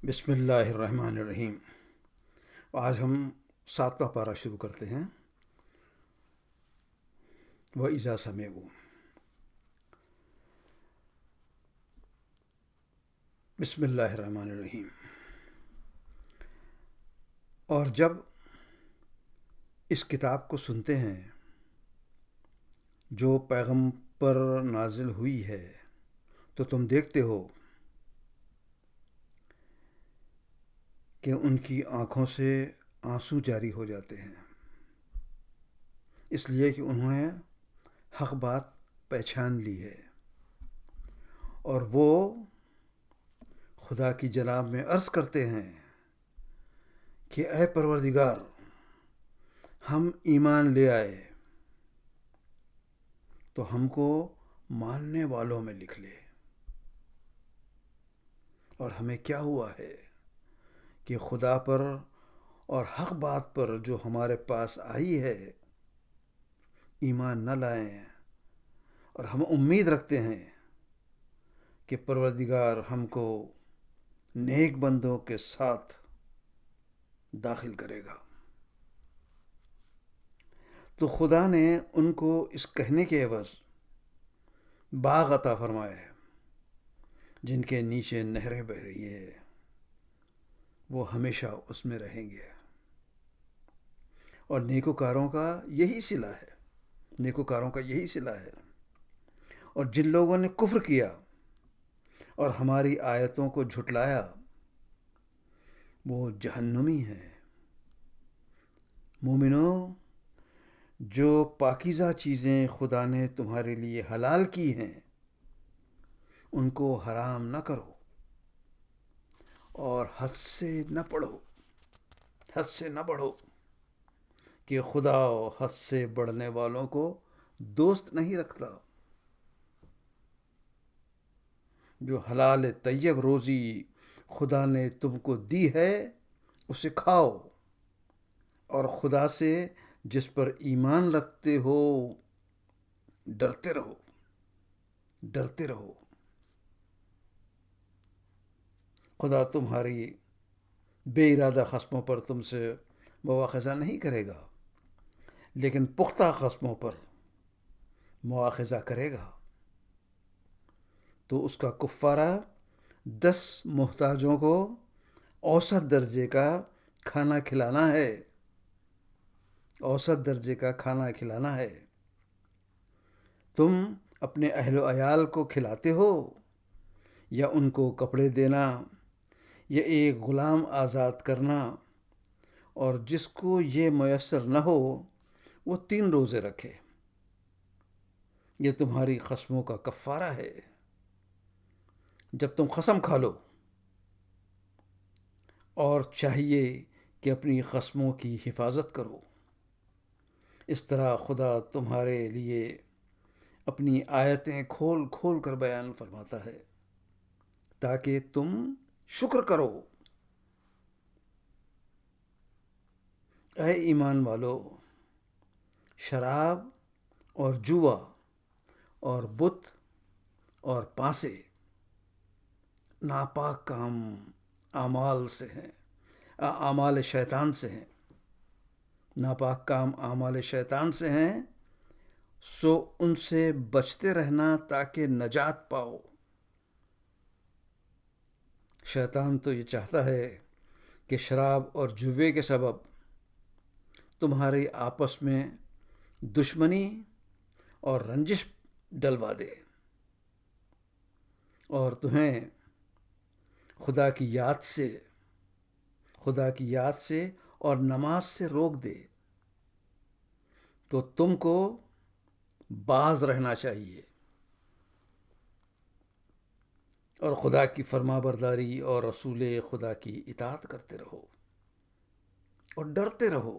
بسم اللہ الرحمن الرحیم۔ آج ہم 7واں پارہ شروع کرتے ہیں۔ وَإِذَا سَمِعُوا، بسم اللہ الرحمن الرحیم۔ اور جب اس کتاب کو سنتے ہیں جو پیغمبر پر نازل ہوئی ہے تو تم دیکھتے ہو کہ ان کی آنکھوں سے آنسو جاری ہو جاتے ہیں، اس لیے کہ انہوں نے حق بات پہچان لی ہے، اور وہ خدا کی جناب میں عرض کرتے ہیں کہ اے پروردگار، ہم ایمان لے آئے تو ہم کو ماننے والوں میں لکھ لے۔ اور ہمیں کیا ہوا ہے کہ خدا پر اور حق بات پر جو ہمارے پاس آئی ہے ایمان نہ لائیں، اور ہم امید رکھتے ہیں کہ پروردگار ہم کو نیک بندوں کے ساتھ داخل کرے گا۔ تو خدا نے ان کو اس کہنے کے عوض باغ عطا فرمایا ہے جن کے نیچے نہریں بہہ رہی ہے، وہ ہمیشہ اس میں رہیں گے۔ اور نیکوکاروں کا یہی صلہ ہے، نیکوکاروں کا یہی صلہ ہے۔ اور جن لوگوں نے کفر کیا اور ہماری آیتوں کو جھٹلایا وہ جہنمی ہیں۔ مومنوں، جو پاکیزہ چیزیں خدا نے تمہارے لیے حلال کی ہیں ان کو حرام نہ کرو، اور حد سے نہ بڑھو کہ خدا حد سے بڑھنے والوں کو دوست نہیں رکھتا۔ جو حلال طیب روزی خدا نے تم کو دی ہے اسے کھاؤ، اور خدا سے جس پر ایمان رکھتے ہو ڈرتے رہو۔ خدا تمہاری بے ارادہ خصموں پر تم سے مواخذہ نہیں کرے گا، لیکن پختہ خصموں پر مواخذہ کرے گا۔ تو اس کا کفارہ 10 محتاجوں کو اوسط درجے کا کھانا کھلانا ہے۔ اوسط درجے کا کھانا کھلانا ہے۔ تم اپنے اہل و عیال کو کھلاتے ہو، یا ان کو کپڑے دینا، یا ایک غلام آزاد کرنا، اور جس کو یہ میسر نہ ہو وہ 3 روزے رکھے۔ یہ تمہاری قسموں کا کفارہ ہے جب تم قسم کھا لو، اور چاہیے کہ اپنی قسموں کی حفاظت کرو۔ اس طرح خدا تمہارے لیے اپنی آیتیں کھول کھول کر بیان فرماتا ہے تاکہ تم شکر کرو۔ اے ایمان والو، شراب اور جوا اور بت اور پانسے ناپاک کام اعمال شیطان سے ہیں۔ ناپاک کام اعمال شیطان سے ہیں، سو ان سے بچتے رہنا تاکہ نجات پاؤ۔ شیطان تو یہ چاہتا ہے کہ شراب اور جوے کے سبب تمہاری آپس میں دشمنی اور رنجش ڈلوا دے، اور تمہیں خدا کی یاد سے اور نماز سے روک دے۔ تو تم کو باز رہنا چاہیے، اور خدا کی فرما برداری اور رسول خدا کی اطاعت کرتے رہو اور ڈرتے رہو۔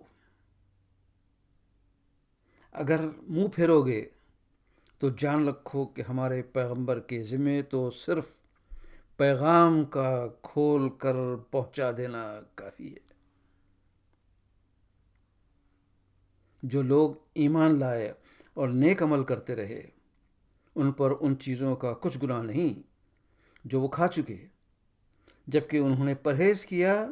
اگر منہ پھیرو گے تو جان رکھو کہ ہمارے پیغمبر کے ذمے تو صرف پیغام کا کھول کر پہنچا دینا کافی ہے۔ جو لوگ ایمان لائے اور نیک عمل کرتے رہے ان پر ان چیزوں کا کچھ گناہ نہیں جو وہ کھا چکے، جبکہ انہوں نے پرہیز کیا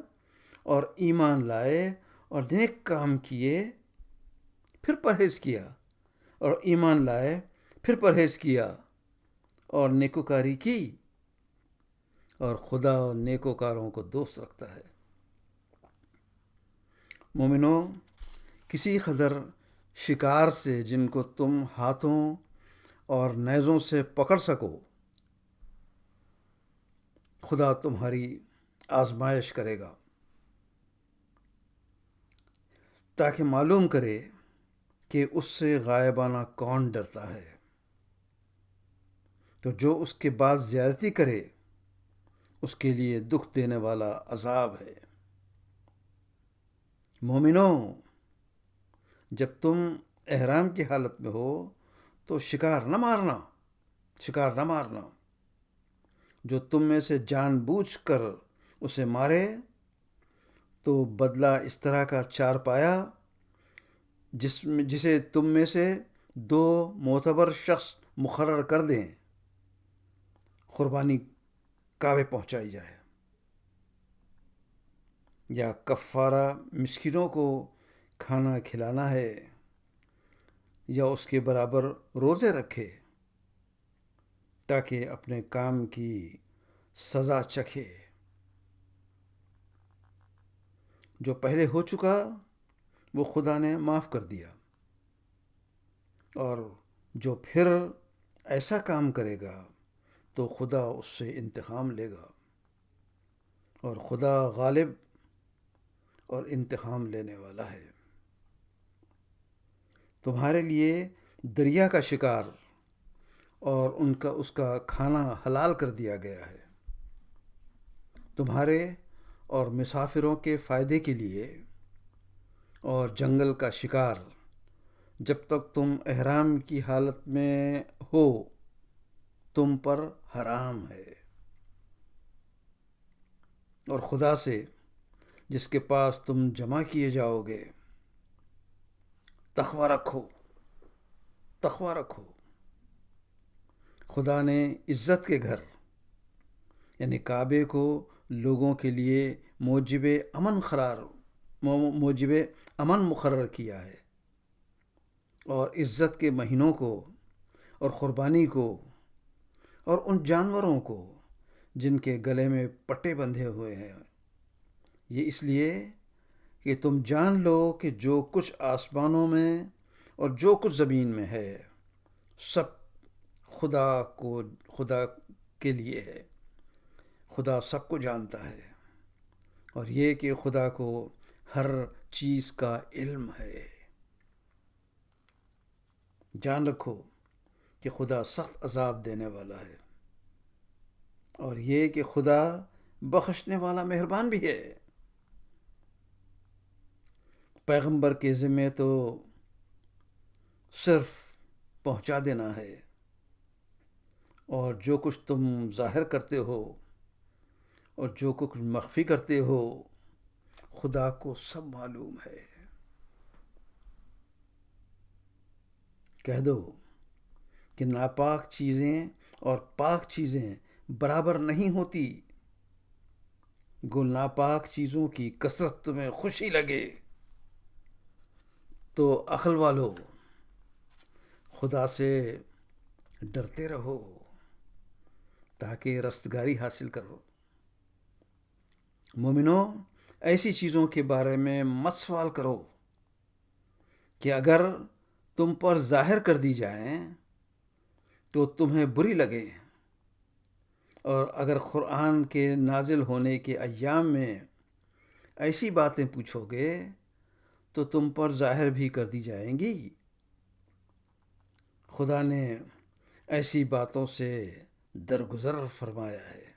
اور ایمان لائے اور نیک کام کیے، پھر پرہیز کیا اور ایمان لائے، پھر پرہیز کیا اور نیکوکاری کی، اور خدا نیکوکاروں کو دوست رکھتا ہے۔ مومنو، کسی قدر شکار سے جن کو تم ہاتھوں اور نیزوں سے پکڑ سکو، خدا تمہاری آزمائش کرے گا تاکہ معلوم کرے کہ اس سے غائبانہ کون ڈرتا ہے۔ تو جو اس کے بعد زیادتی کرے اس کے لیے دکھ دینے والا عذاب ہے۔ مومنو، جب تم احرام کی حالت میں ہو تو شکار نہ مارنا۔ جو تم میں سے جان بوجھ کر اسے مارے تو بدلہ اس طرح کا 4 پایا جسے تم میں سے 2 معتبر شخص مقرر کر دیں، قربانی کعبے پہنچائی جائے، یا کفارہ مسکینوں کو کھانا کھلانا ہے، یا اس کے برابر روزے رکھے تاکہ اپنے کام کی سزا چکھے۔ جو پہلے ہو چکا وہ خدا نے معاف کر دیا، اور جو پھر ایسا کام کرے گا تو خدا اس سے انتقام لے گا، اور خدا غالب اور انتقام لینے والا ہے۔ تمہارے لیے دریا کا شکار اور اس کا کھانا حلال کر دیا گیا ہے، تمہارے اور مسافروں کے فائدے کے لیے، اور جنگل کا شکار جب تک تم احرام کی حالت میں ہو تم پر حرام ہے۔ اور خدا سے جس کے پاس تم جمع کیے جاؤ گے تقوی رکھو۔ خدا نے عزت کے گھر یعنی کعبے کو لوگوں کے لیے موجب امن مقرر کیا ہے، اور عزت کے مہینوں کو اور قربانی کو اور ان جانوروں کو جن کے گلے میں پٹے بندھے ہوئے ہیں، یہ اس لیے کہ تم جان لو کہ جو کچھ آسمانوں میں اور جو کچھ زمین میں ہے سب خدا کے لیے ہے۔ خدا سب کو جانتا ہے، اور یہ کہ خدا کو ہر چیز کا علم ہے۔ جان رکھو کہ خدا سخت عذاب دینے والا ہے، اور یہ کہ خدا بخشنے والا مہربان بھی ہے۔ پیغمبر کے ذمے تو صرف پہنچا دینا ہے، اور جو کچھ تم ظاہر کرتے ہو اور جو کچھ مخفی کرتے ہو خدا کو سب معلوم ہے۔ کہہ دو کہ ناپاک چیزیں اور پاک چیزیں برابر نہیں ہوتی، گو ناپاک چیزوں کی کثرت تمہیں خوشی لگے تو عقل والو خدا سے ڈرتے رہو تاکہ رستگاری حاصل کرو۔ مومنو، ایسی چیزوں کے بارے میں مت سوال کرو کہ اگر تم پر ظاہر کر دی جائیں تو تمہیں بری لگے، اور اگر قرآن کے نازل ہونے کے ایام میں ایسی باتیں پوچھو گے تو تم پر ظاہر بھی کر دی جائیں گی۔ خدا نے ایسی باتوں سے درگزر فرمایا ہے،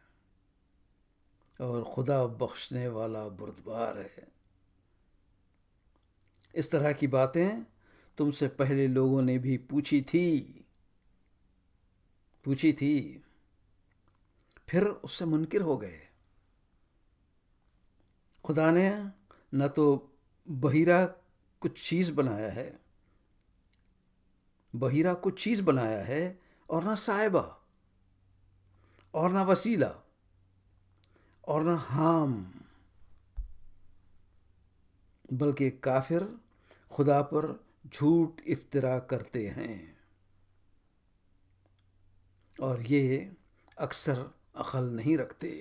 اور خدا بخشنے والا بردبار ہے۔ اس طرح کی باتیں تم سے پہلے لوگوں نے بھی پوچھی تھی، پھر اس سے منکر ہو گئے۔ خدا نے نہ تو بحیرہ کچھ چیز بنایا ہے اور نہ صاحبہ اور نہ وسیلہ اور نہ حام، بلکہ کافر خدا پر جھوٹ افترا کرتے ہیں، اور یہ اکثر عقل نہیں رکھتے۔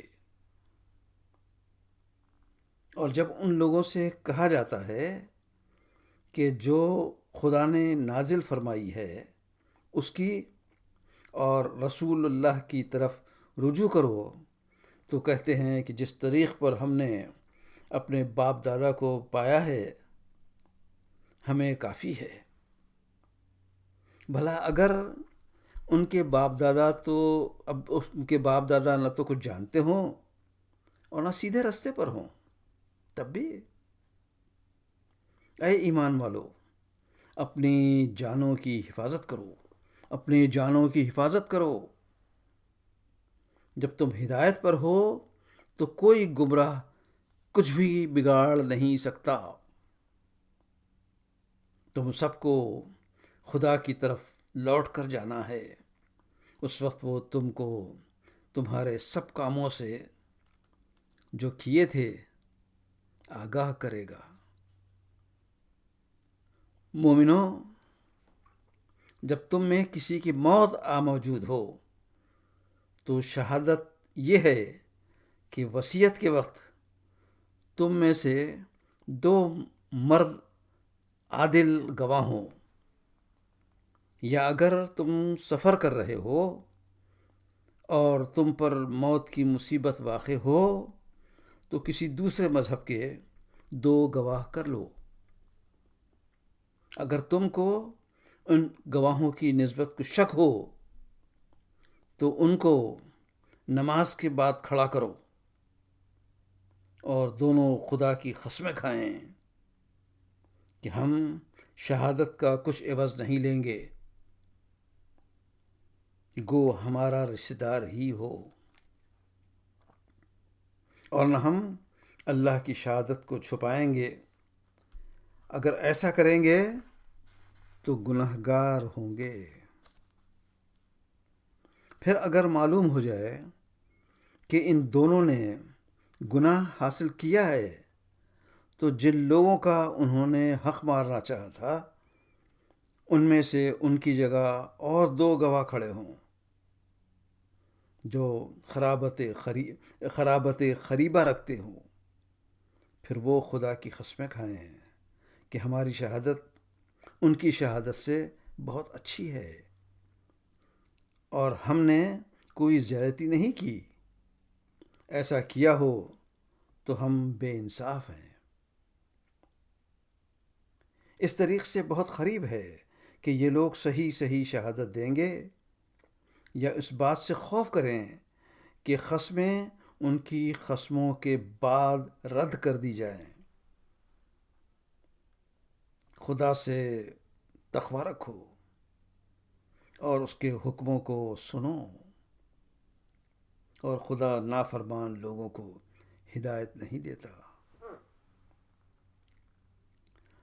اور جب ان لوگوں سے کہا جاتا ہے کہ جو خدا نے نازل فرمائی ہے اس کی اور رسول اللہ کی طرف رجوع کرو، تو کہتے ہیں کہ جس طریق پر ہم نے اپنے باپ دادا کو پایا ہے ہمیں کافی ہے۔ بھلا اگر ان کے باپ دادا تو اب ان کے باپ دادا نہ تو کچھ جانتے ہوں اور نہ سیدھے رستے پر ہوں، تب بھی اے ایمان والو، اپنی جانوں کی حفاظت کرو، اپنی جانوں کی حفاظت کرو۔ جب تم ہدایت پر ہو تو کوئی گمراہ کچھ بھی بگاڑ نہیں سکتا۔ تم سب کو خدا کی طرف لوٹ کر جانا ہے، اس وقت وہ تم کو تمہارے سب کاموں سے جو کیے تھے آگاہ کرے گا۔ مومنو، جب تم میں کسی کی موت آ موجود ہو تو شہادت یہ ہے کہ وصیت کے وقت تم میں سے 2 مرد عادل گواہ ہوں، یا اگر تم سفر کر رہے ہو اور تم پر موت کی مصیبت واقع ہو تو کسی دوسرے مذہب کے 2 گواہ کر لو۔ اگر تم کو ان گواہوں کی نسبت کو شک ہو تو ان کو نماز کے بعد کھڑا کرو اور دونوں خدا کی قسمیں کھائیں کہ ہم شہادت کا کچھ عوض نہیں لیں گے، گو ہمارا رشتہ دار ہی ہو، اور نہ ہم اللہ کی شہادت کو چھپائیں گے۔ اگر ایسا کریں گے تو گنہگار ہوں گے۔ پھر اگر معلوم ہو جائے کہ ان دونوں نے گناہ حاصل کیا ہے تو جن لوگوں کا انہوں نے حق مارنا چاہا تھا ان میں سے ان کی جگہ اور 2 گواہ کھڑے ہوں جو خرابت خریبہ رکھتے ہوں، پھر وہ خدا کی قسمیں کھائیں کہ ہماری شہادت ان کی شہادت سے بہت اچھی ہے اور ہم نے کوئی زیادتی نہیں کی۔ ایسا کیا ہو تو ہم بے انصاف ہیں۔ اس طریق سے بہت قریب ہے کہ یہ لوگ صحیح شہادت دیں گے یا اس بات سے خوف کریں کہ قسمیں ان کی قسموں کے بعد رد کر دی جائیں۔ خدا سے تقوی رکھو اور اس کے حکموں کو سنو، اور خدا نافرمان لوگوں کو ہدایت نہیں دیتا۔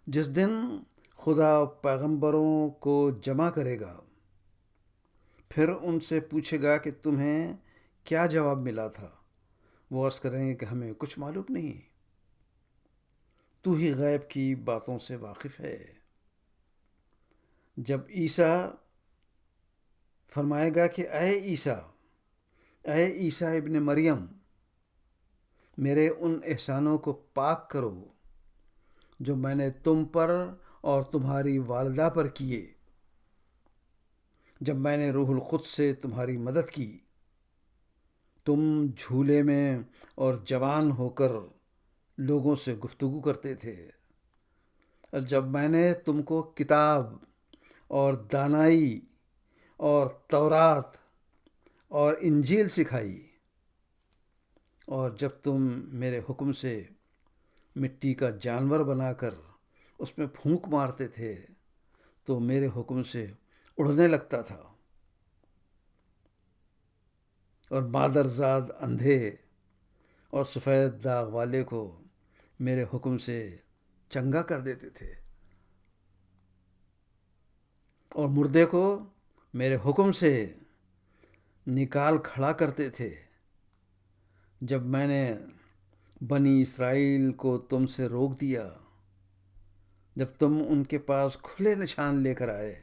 جس دن خدا پیغمبروں کو جمع کرے گا پھر ان سے پوچھے گا کہ تمہیں کیا جواب ملا تھا، وہ عرض کریں گے کہ ہمیں کچھ معلوم نہیں، تو ہی غیب کی باتوں سے واقف ہے۔ جب عیسیٰ فرمائے گا کہ اے عیسیٰ ابن مریم، میرے ان احسانوں کو پاک کرو جو میں نے تم پر اور تمہاری والدہ پر کیے جب میں نے روح القدس سے تمہاری مدد کی، تم جھولے میں اور جوان ہو کر لوگوں سے گفتگو کرتے تھے، اور جب میں نے تم کو کتاب اور دانائی اور تورات اور انجیل سکھائی، اور جب تم میرے حکم سے مٹی کا جانور بنا کر اس میں پھونک مارتے تھے تو میرے حکم سے اڑنے لگتا تھا، اور مادرزاد اندھے اور سفید داغ والے کو میرے حکم سے چنگا کر دیتے تھے، اور مردے کو میرے حکم سے نکال کھڑا کرتے تھے، جب میں نے بنی اسرائیل کو تم سے روک دیا، جب تم ان کے پاس کھلے نشان لے کر آئے،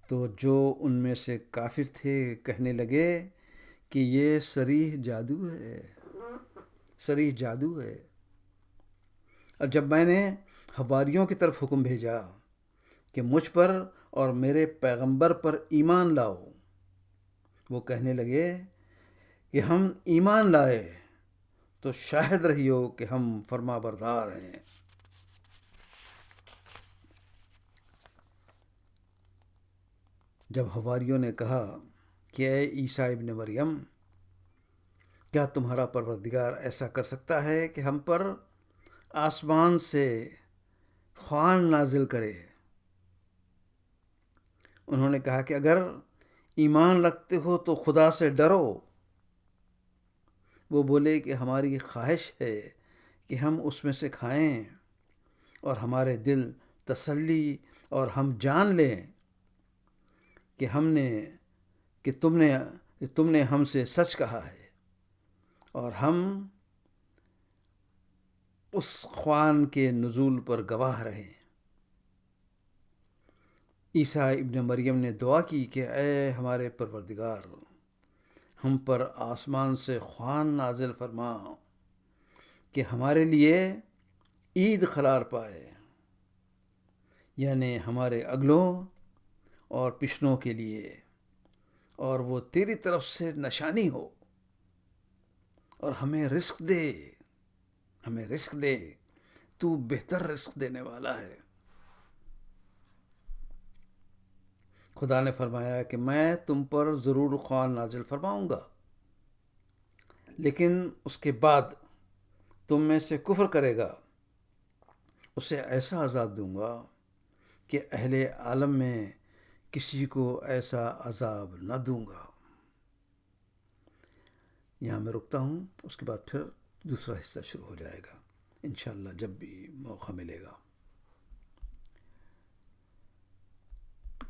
تو جو ان میں سے کافر تھے کہنے لگے کہ یہ صریح جادو ہے، صریح جادو ہے۔ اور جب میں نے حواریوں کی طرف حکم بھیجا کہ مجھ پر اور میرے پیغمبر پر ایمان لاؤ، وہ کہنے لگے کہ ہم ایمان لائے تو شاہد رہیو کہ ہم فرما بردار ہیں۔ جب حواریوں نے کہا کہ اے عیسیٰ ابن مریم، کیا تمہارا پروردگار ایسا کر سکتا ہے کہ ہم پر آسمان سے خوان نازل کرے؟ انہوں نے کہا کہ اگر ایمان رکھتے ہو تو خدا سے ڈرو۔ وہ بولے کہ ہماری خواہش ہے کہ ہم اس میں سے کھائیں اور ہمارے دل تسلی اور ہم جان لیں کہ تم نے ہم سے سچ کہا ہے، اور ہم اس خوان کے نزول پر گواہ رہیں۔ عیسیٰ ابن مریم نے دعا کی کہ اے ہمارے پروردگار، ہم پر آسمان سے خوان نازل فرما کہ ہمارے لیے عید قرار پائے، یعنی ہمارے اگلوں اور پچھلوں کے لیے، اور وہ تیری طرف سے نشانی ہو، اور ہمیں رزق دے، ہمیں رزق دے، تو بہتر رزق دینے والا ہے۔ خدا نے فرمایا کہ میں تم پر ضرور خوان نازل فرماؤں گا، لیکن اس کے بعد تم میں سے کفر کرے گا، اسے ایسا عذاب دوں گا کہ اہل عالم میں کسی کو ایسا عذاب نہ دوں گا۔ یہاں میں رکتا ہوں، اس کے بعد پھر دوسرا حصہ شروع ہو جائے گا انشاءاللہ جب بھی موقع ملے گا۔